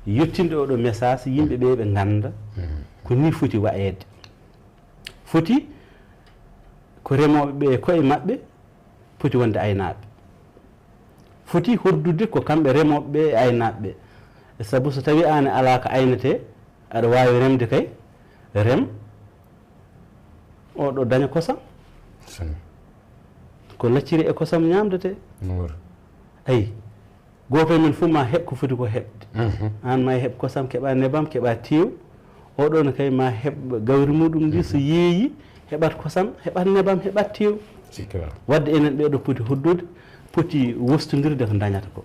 yettinde oɗo message yimɓe ɓe ɓe ganda ko ni foti wayede foti ko remoɓe ɓe koye mabɓe foti wonde aynaɓe foti hoddude ko kamɓe remoɓe ɓe e aynaɓe ɓe saabu so tawi an ala ko aynete aɗa wawi remde kay rem oɗo daña kosam ko lacciri e kosam ñamdete ayi goto men fof ma heɓ ko foti ko heɓde an ma heɓ kosam keɓa nebam keɓa tew oɗon kay ma heɓ gawri muɗum ndi so yeeyi heɓat kosam heɓat nebam heɓat tew wadde enen ɓeɗo poti hoddude poti wostodirde ko dañata ko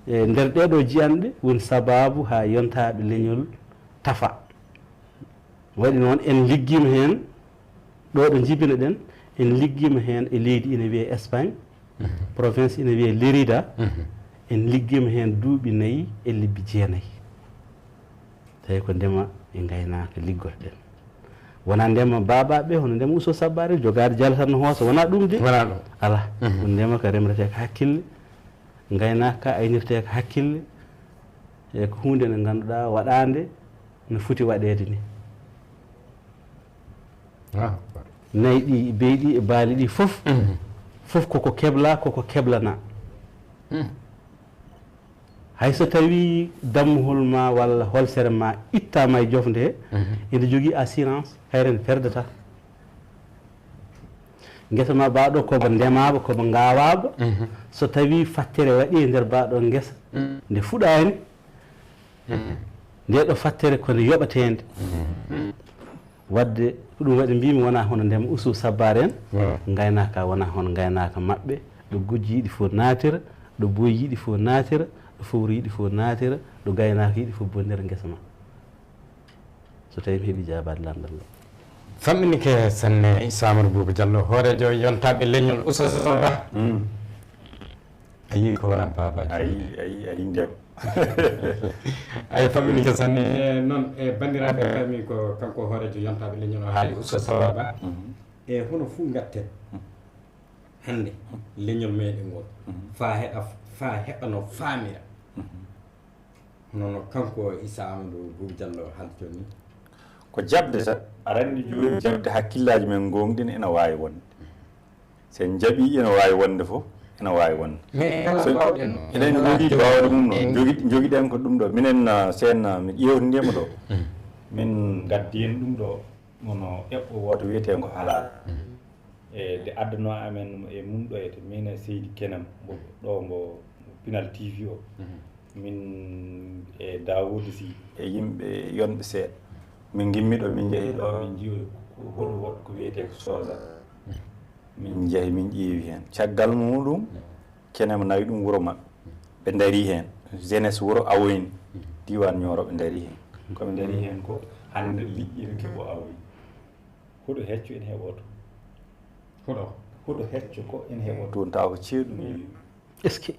e nder ɗeɗo jiyanɗe woni sababu ha yontaɓe leñol tafa waɗi noon en liggima hen ɗo ɗo jibina ɗen en liggima hen e leydi ina wiye Espagne province ina wiye Lérida en liggima hen duuɓi 4 e lebbi 9 tawi ko ndema e gaynaka liggotoɗen wona ndema babaɓe hono ndema Ousso Sabar jogade jala tan no hoosa wona ɗum de wona ɗum ala ko ndema ka remrete ko hakkille gaynaka ka aynirte ko hakkille e ko hunde nde ganduɗa waɗande no foti waɗede ni nayi ɗi beyi ɗi e baali ɗi fof fof koko kebla koko keblana hay so tawi dammuhol ma walla holsere ma ittama e jofde he ene jogui assurance hayren perdata guesa ma baɗo koba ndemaɓa koba gawaɓa so tawi fattere waɗi e nder baɗo guesa nde fuɗani nde ɗo fattere kono yoɓatede wadde ko ɗum waɗi mbimi wona hono ndema Ousso Sabar en gaynaka wona hono gaynaka mabɓe ɗo gujji yiɗi fof natira ɗo boyi yiɗi fof natira ɗo fowru yiɗi fof natira ɗo gaynaka yiɗi fof bonnere guesa ma so tawi mi heeɓi jabade landal ngal famminike sanne Issa Amadou Boubou Diallo hoorejo yontaɓe leñol Ousso Sabar a yii ko wona babaji ayi ndem ay famminike sanne noon e bandiraɓe fami ko kanko hoorejo yontaɓe leñol o haali Ousso Sabar ba e hono fuu gatten hande leñol meɗen ngol fa heɓano faamira nono kanko Issa Amadou Boubou Diallo haalti joni ko jabde tan aɗa anndi joni jabde hakkillaji men gonɗin ene wawi wonde sen jaaɓi ene wawi wonde fof ene wawi wonde eɗen joguiɗi wawde mum noon joguiɗen ko ɗum ɗo minen sen min ƴewtidima ɗo min gaddi hen ɗum ɗo mono eɓɓo woto wiyeten ko halal e nde addano amen e mum ɗo ete min e seydi kenem ɗo mbo Pinal TV o min e Dawoudi Sy e yimɓe yonɓe seeɗa min gimmiɗo min jeehi ɗo min jiiwi hoɗo woɗɗo ko wiyete ko sosa min jeehi min ƴeewi hen caggal muɗum kenema nawi ɗum wuuro mabɓe ɓe daari hen jeunesse wuuro awoyni diwan Nioro ɓe daari hen koɓe daari hen ko hande liƴƴi ene keeɓo awoyni huɗo hecco ene heeɓo to huɗo hecco ko ene heeɓo toon taw ko ceeɗum est ce que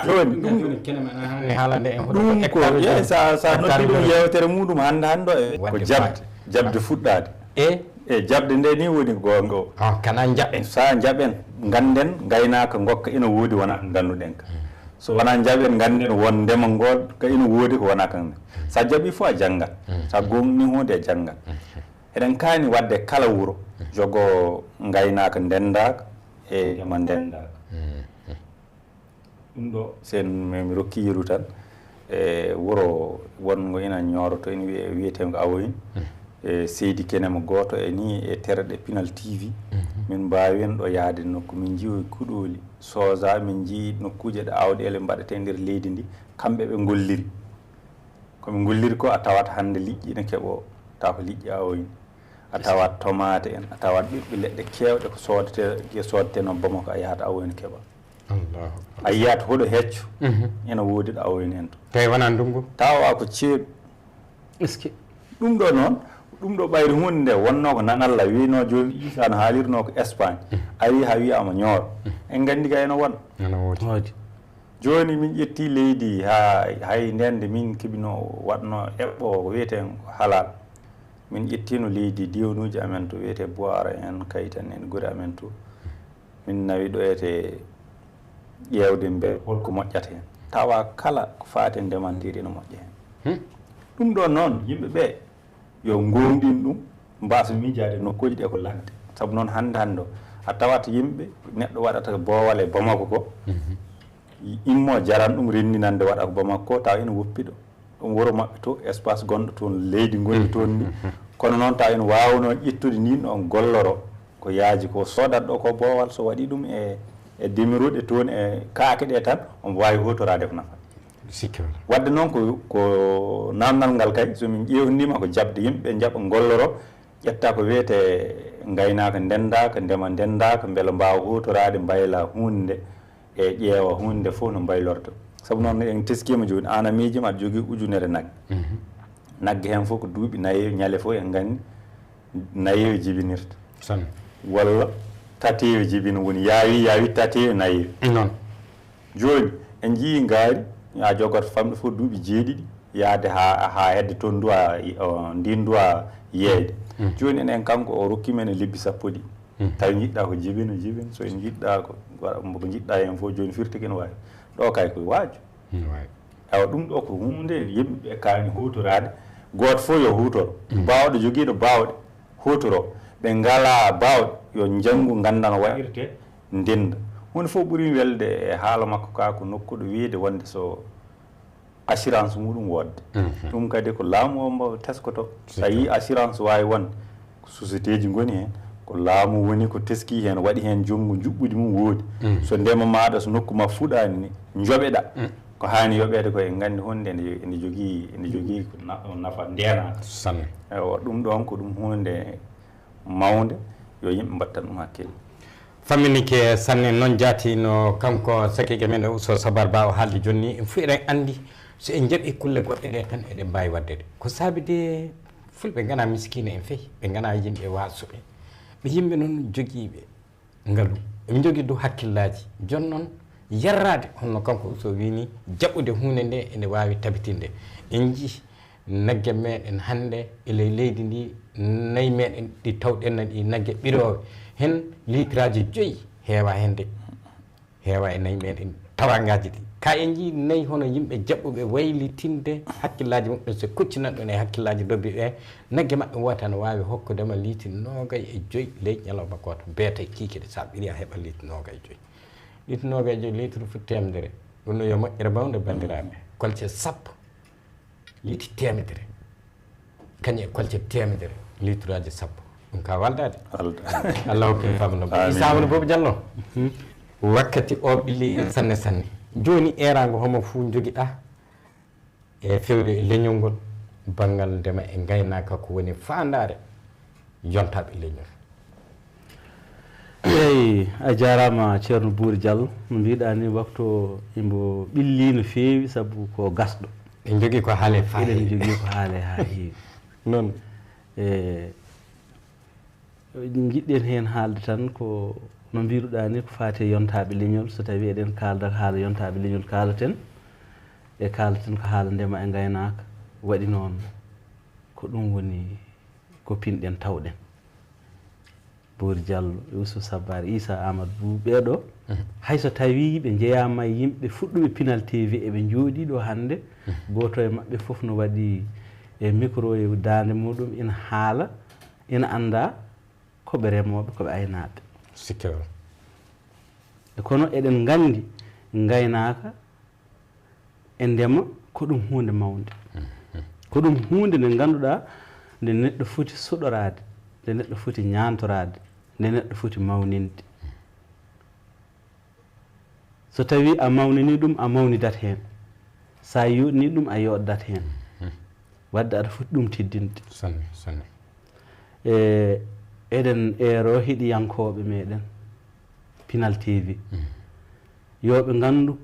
joni ɗum kenema haalande en ɗum ko ye sa noddi ɗum yewtere muɗum hande e ko jabde fuɗɗade e jabde nde ni woni gonga o kana jaɓen sa jaɓen ganden gaynaka gokka ina woodi wona ko ganduɗen ka so wona jaɓen ganden won ndema ngol ka ina woodi ko wona kan sa jaaɓi fof a janggat sa gomni hunde e janggat eɗen kaani wadde kala wuuro jogo gaynaka ndendaka e ndema ndendaka ɗum ɗo sen mi rokki yeru tan e wuuro wongo ina Nioro to ina wiyeten ko awoyni e seydi kenema goto e ni e terɗe Pinal TV min mbawi en ɗo yaade nokku min jiiwi kuɗoli soja min jii nokkuje ɗe awɗele mbaɗete nder leydi ndi kamɓe ɓe golliri koɓe golliri ko a tawat hande liƴƴi ne keeɓo taw ko liƴƴi awoyni a tawat tomate en a tawat ɓiɓɓe leɗɗe kewɗe ko sodete noon Bamako a yahata awoyni keeɓa a yiyat hoɗo hecco ene woodi ɗo awoyni hen to tawi wona ndungu tawa ko ceeɗu est ce que ɗum ɗo noon ɗum ɗo ɓayri hunde nde wonno ko nanalla wino joni Issa no haalirno ko Espagne ari ha wiyama Nioro en gandi ka ene won woodi joni min ƴetti leydi ha hay ndende min keɓino waɗno eɓɓo ko wiyeten ko halal min ƴettino leydi diwanuji amen to wiyete Boara en Kaytan en guure amen to min nawi ɗo ete ƴewde mbe holko moƴƴata hen tawa kala ko faate ndemantiri ene moƴƴa hen ɗum ɗo noon yimɓe ɓe yo gomɗin ɗum mbasa miijade nokkuji ɗe ko ladde saabu noon hande o a tawat yimɓe neɗɗo waɗata boowal e Bamako ko immo jaran ɗum renndinande waɗa ko Bamako ko taw ene woppi ɗo ɗum wuro maɓɓe to espace gonɗo toon leydi gondi toon ni kono noon taw ene wawno ƴettude nin ɗon golloro ko yaaji ko sodat ɗo ko boowal so waɗi ɗum e demiruɗe toon e kaake ɗe tan omo wawi hotorade ko nafa wadde noon ko namdal ngal kay somin ƴewnima ko jabde yimɓe jaaɓa golloro ƴetta ko wiyete gaynaka ndendaka ndema ndendaka beela mbawa hutorade mbayla hunde e ƴeewa hunde fof no mbaylorto saabu noon en teskima joni an a miijima aɗa jogui ujunere nagge nagge hen fof ko duuɓi nayi ñaale fof en gandi nayeyo jibinirta walla tateyo jibina woni yaawi tateyo nayeyo noon joni en jii ngaari a jogoto famɗe fof duuɓi jeeɗiɗi yaade ha hedde toon duwa ndin duwa yeeyde joni enen kanko o rokki men e lebbi sappo ɗi tawi jiɗɗa ko jibina so en jiɗɗa ko jiɗɗa hen fof joni firtiki ene wawi ɗo kay koye waaju ewa ɗum ɗo ko hunde yimɓeɓe kaani hutorade goto fof yo hutoro bawɗo joguiɗo bawɗe hutoro ɓe ngala bawɗe yo janggu gandan waɗirte ndenda hunde fof ɓuuri welde e haala makko ka ko nokkuɗo wiide wonde so assurance muɗum wodde ɗum kadi ko laamu o mbo teskoto so yi assurance wawi wonde ko société ji goni hen ko laamu woni ko teski hen waɗi hen junggo juɓɓudi mum woodi so ndema maɗa so nokku ma fuɗani ni joɓeɗa ko hani yoɓede koye gandi hunde ene jogui ko nafa ndenaka sanne o ɗum ɗon ko ɗum hunde mawde yo yimɓe mbatta ɗum hakkille famminike sanne noon jaati no kanko sakike men Ousso Sabar Ba o haaldi jonni en fo eɗen andi so en jaɓi kulle goɗɗe ɗe tan eɗen mbawi wadde de ko saabi de fulɓe gana miskine en feewi ɓe gana yimɓe wasuɓe ɓe yimɓe noon joguiɓe ngaalu ɓe jogui dow hakkillaji joni noon yarrade honno kanko Ousso wini jaɓɓude hunde nde ene wawi tabitinde en jii nagge meɗen hande ele leydi ndi nayyi meɗen ɗi tawɗenno ɗi nagge ɓirowe hen litraji 5 heewa hende heewa e nayyi meɗen tawangaji ɗi ka en jii nayyi hono yimɓe jaɓɓuɓe waylitinde hakkillaji muɓɓe so kuccinan ɗon e hakkillaji dobbi ɓe nagge maɓɓe wota ne wawi hokkudema liiti 25 leydi ñalawma goto beeta kikiɗe sa ɓiri a heeɓa liiti 25 liiti 25 litre fu temedere ɗum no yo moƴƴere mawde bandiraɓe kolce sappo liiti temedere kañum e kolce temedere litre aji sappo ɗum ka waldade Allah hokki famno Issa woni Bobo Diallo wakkati o ɓilli sanne sanne joni erago homo fuu joguiɗa e fewde e leñol ngol banggal ndema e gaynaka ko woni fandare yontaɓe leñol eyyi a jarama ceerno Bouri Diallo no mbiɗa ni waktu imbo ɓilli no feewi saabu ko gasɗo en jogui ko haale fa eɗen jogui ko haale ha heewi noon jiɗɗen hen haalde tan ko no mbiruɗa ni ko fati yontaɓe leñol so tawi eɗen kalda haala yontaɓe leñol kalaten e kalaten ko haala ndema e gaynaka waɗi noon ko ɗum woni ko pinɗen tawɗen Bouri Diallo Ousso Sabar Issa Amadou ɓeɗo hayso tawi ɓe jeeyama e yimɓe fuɗɗuɓe Pinal TV eɓe jooɗi ɗo hande goto e mabɓe foof no waɗi e micro e dande muɗum ina haala ina anda koɓe remoɓe koɓe aynaɓe sikkewal e kono eɗen gandi gaynaka e ndema ko ɗum hunde mawde ko ɗum hunde nde ganduɗa nde neɗɗo foti suɗorade nde neɗɗo foti ñantorade nde neɗɗo foti mawninde so tawi a mawnini ɗum a mawnidat hen sa yoɗni ɗum a yoɗdat hen wadde aɗa foti ɗum teddinde sanne sanne eɗen eero heeɗiyankoɓe meɗen Pinal TV yoɓe gandu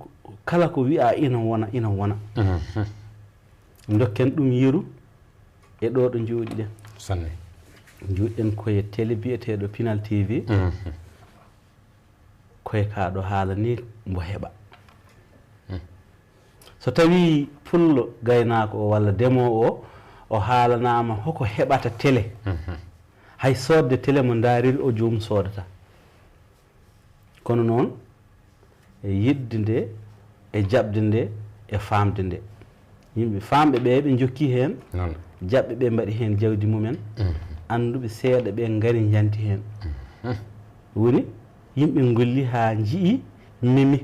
kala ko wiya ina wona dokken ɗum yiru e ɗo ɗo jooɗiɗen sanne jooɗiɗen koye télé biyeteɗo Pinal TV koye kaɗo haala ni mbo heɓa so tawi pullo gaynako o walla ndemowo o haalanama hoko heɓata télé hay sodde télé mo daariri o joomum sodata kono noon e yidde nde e jaɓde nde e famde nde yimɓe famɓe ɓe ɓe jokki hen jaɓɓe ɓe mbaɗi hen jawdi mumen anduɓe seeɗa ɓe gaari janti hen woni yimɓe golli ha jii mimi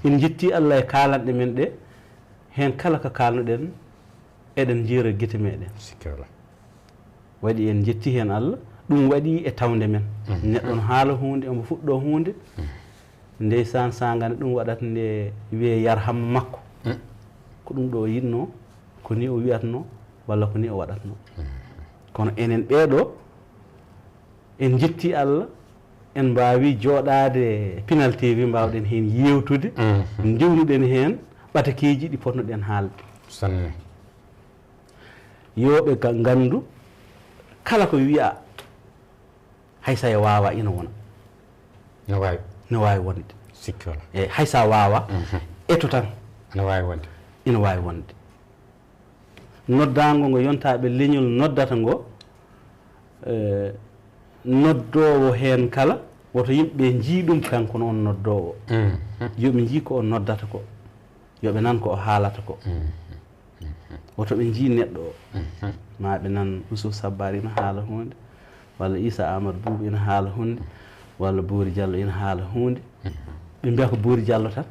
en jetti Allah e kalanɗe men ɗe hen kala ko kalnoɗen eɗen jiira guite meɗen sikkewala waɗi en jetti hen Allah ɗum waɗi e tawde men neɗɗo no haala hunde omo fuɗɗo hunde ndeysan sagane ɗum waɗata nde wiye yarhamma makko ko ɗum ɗo o yinno ko ni o wiyatno walla ko ni o waɗatno kono enen ɓeɗo en jetti Allah en mbawi jooɗade Pinal TV mbawɗen hen yewtude diwnuɗen hen ɓatakeji ɗi potnoɗen haalde sanne yoɓe gandu kala ko wiya haysa e wawa ina wona ne wawi wonde sikkewala e haysa wawa eto tan ina wawi wonde ina wawi wonde noddago ngo yontaɓe leñol noddata ngo noddowo hen kala woto yimɓe jiiɗum kanko noon noddowo yoɓe jii ko o noddata ko yoɓe nan ko o haalata ko woto ɓe jii neɗɗo o ma ɓe nan Ousso Sabar ina haala hunde walla Issa Amadou Boubou ina haala hunde walla Bouri Diallo ina haala hunde ɓe mbiya ko Bouri Diallo tan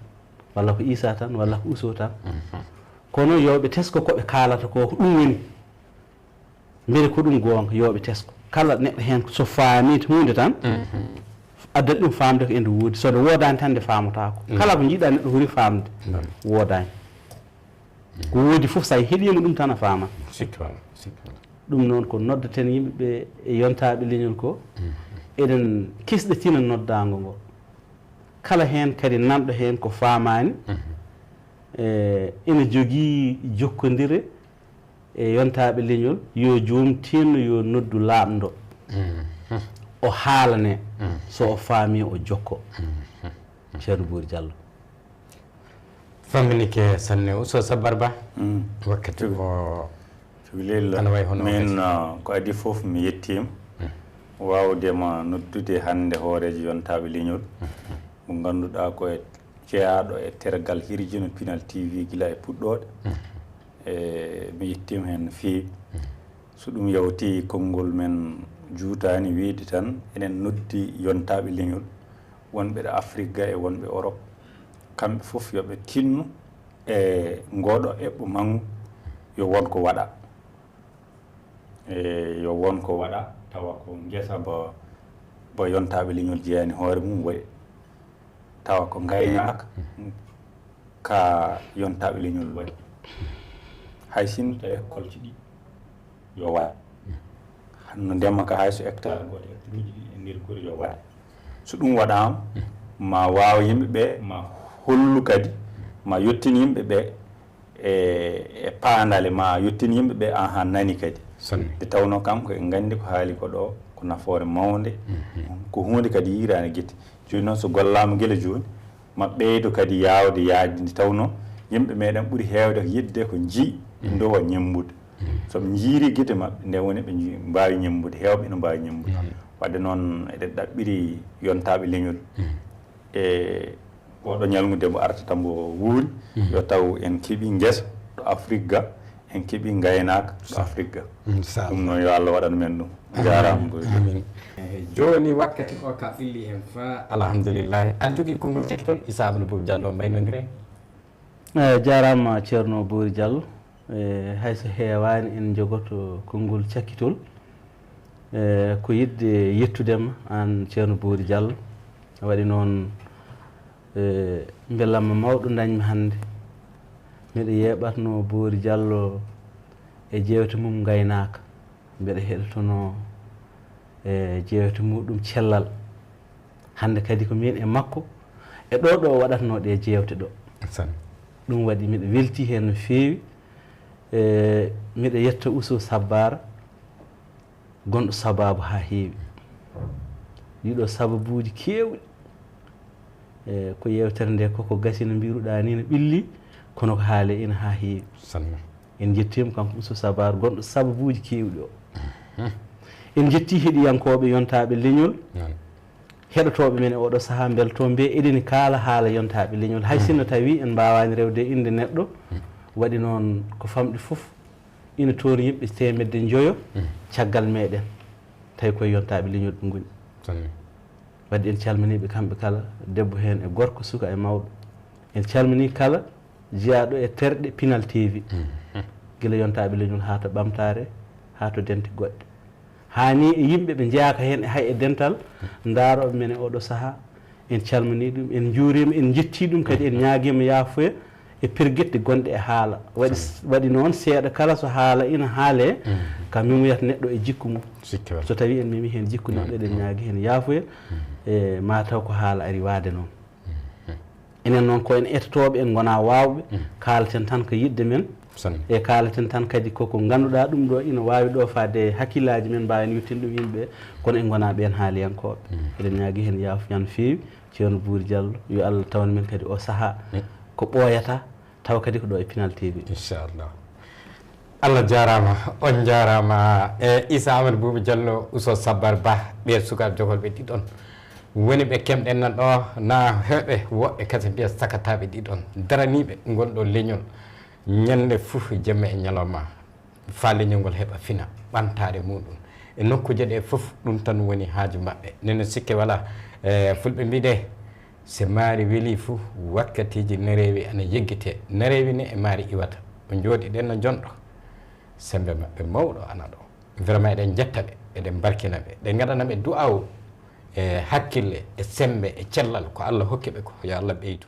walla ko Issa tan walla ko Ousso tan kono yoɓe tesko koɓe kaalata ko ɗum woni mbele ko ɗum goonga yoɓe tesko kala neɗɗo heen so faami hunde tan addani ɗum famde ko ende woodi so nde woodani tan nde famotako kala ko jiiɗa neɗɗo hori famde woodani ko woodi fof sa heeɗima ɗum tan a faama ɗum noon ko noddaten yimɓeɓe e yontaɓe leñol ko eɗen kisɗitina noddago ngo kala heen kadi nanɗo heen ko famani ene jogii jokkodire e yontaɓe leñol yo joom tinno yo noddu laaɓdo o haalane so o faami o jokko ceerno Bouri Diallo famminike sanne Ousso Sabar Ba wakkati ko ana way hono min ko adi fof mi yettima wawdema noddude hannde hoorejo yontaɓe leñol mo ganduɗa ko e jeeyaɗo e tergal hirjino Pinal TV gila e puɗɗoɗe e mi yettima hen no feewi so ɗum yawti konngol men juutani wiide tan enen noddi yontaɓe leñol wonɓe ɗo Afrique ga e wonɓe Europe kamɓe fof yoɓe tinno e ngoɗo eɓɓo mangu yo wonko waɗa e yo wonko waɗa tawa ko guesa bo yontaɓe leñol jeeyani hoore mum waɗi tawa ko gaynaka ka yontaɓe leñol waɗi hay sinno tawi école ci ɗi yo waɗa no ndema ka hay so hectare goto hectare uji ɗi e nder guri yo waɗa so ɗum waɗama ma wawa yimɓeɓe ma hollu kadi ma yettin yimɓeɓe e paandale ma yettin yimɓeɓe ha nani kadi nde tawno kanko en gandi ko haali ko ɗo ko nafoore mawde ko hunde kadi yirani guite joni noon so gollama guila joni ma ɓeydo kadi yawde yaajde nde tawno yimɓe meɗen ɓuuri hewde ko yidde ko jii ndowa ñembude soɓe jiiri guite mabɓe nde woni ɓe mbawi ñembude hewɓe no mbawi ñembude wadde noon eɗen ɗaɓɓiri yontaɓe leñol e oɗo ñalngude mo arta tan mbo wuuri yo taw en keeɓi guesa ɗo Afrique ga en keeɓi gaynaka ɗo Afrique ga ɗum noon yo Allah waɗan men ɗum jarama amin joni wakkati o ka ɓilli hen fa alhamdoulillahi an jogui konngol cekkitol Issa Amadou Boubou Diallo mbaynodire jarama ceerno Bouri Diallo hayso heewani en jogoto konngol cakkitol ko yidde yettudema an ceerno Bouri Diallo waɗi noon beelamma mawɗo dañmi hannde mbiɗa yeɓatno Bouri Diallo e jewte mum gaynaka mbiɗa heɗotono e jewte muɗum cellal hannde kadi ko min e makko e ɗo ɗo waɗatno ɗe jewte ɗo ɗum waɗi mbiɗa welti hen no feewi mbiɗa yetta Ousso Sabar gonɗo sababu ha heewi ɗiɗo sababuji kewɗi ko yewtere nde koko gasi no mbiruɗa ni no ɓilli kono ko haale ina ha heewi en jettima kanko Ousso Sabar gonɗo sababuji kewɗi o en jetti heeɗiyankoɓe yontaɓe leñol heɗotoɓe men e oɗo saaha belto mbe eɗeni kaala haala yontaɓe leñol hay sinno tawi en mbawani rewde inde neɗɗo waɗi noon ko famɗi foof ina toon yimɓe temedde joyo caggal meɗen tawi koye yontaɓe leñol ɓe goni wadde en calminiɓe kamɓe kala debbo hen e gorko suka e mawɗo en calmini kala jeeyaɗo e terɗe Pinal TV guila yontaɓe leñol ha to ɓamtare ha to dente goɗɗe hani e yimɓe ɓe jeeyaka hen hay e dental daaroɓe men e oɗo saaha en calmini ɗum en juurima en jetti ɗum kadi en ñaaguima yaafuya e perguette gonɗe e haala waɗi noon seeɗa kala so haala ina haale kam min wiyata neɗɗo e jikku mum so tawi en mimi hen jikku neɗɗo eɗen ñaagui hen yaafuya e mataw ko haala ari waade noon enen noon ko en etotoɓe en gona wawɓe kaalaten tan ko yidde men e kaalaten tan kadi koko ganduɗa ɗum ɗo ina wawi ɗo fade hakkillaji men mbawen yettin ɗum yimɓe kono en gona ɓen haaliyankoɓe eɗen ñaagui hen yaafuya no feewi ceerno Bouri Diallo yo Allah tawana men kadi o saaha ko ɓooyata taw kadi ko ɗo e Pinal TV inchallah Allah jarama on jarama e Issa Amadou Boubou Diallo Ousso Sabar Ba ɓe sukaɓe jogolɓe ɗiɗon woni ɓe kemɗen nan ɗo na heɓe woɓɓe kadi mbiya sakataɓe ɗiɗon daraniɓe gonɗo leñol ñande fof jemme e ñalawma faaliñol heɓa fina ɓantare muɗum e nokkuje ɗe fof ɗum tan woni haaju maɓɓe nene sikke wala fulɓe mbiɗe so maari weeli fof wakkatiji nerewi ana yeggite nerewi ni e maari iwata ɓe jooɗiɗen no jonɗo sembe maɓɓe mawɗo ana ɗo vraiment eɗen jetta ɓe eɗen barkina ɓe ɗen gaɗana ɓe du'aw e hakkille e sembe e cellal ko Allah hokki ɓe ko yo Allah ɓeydu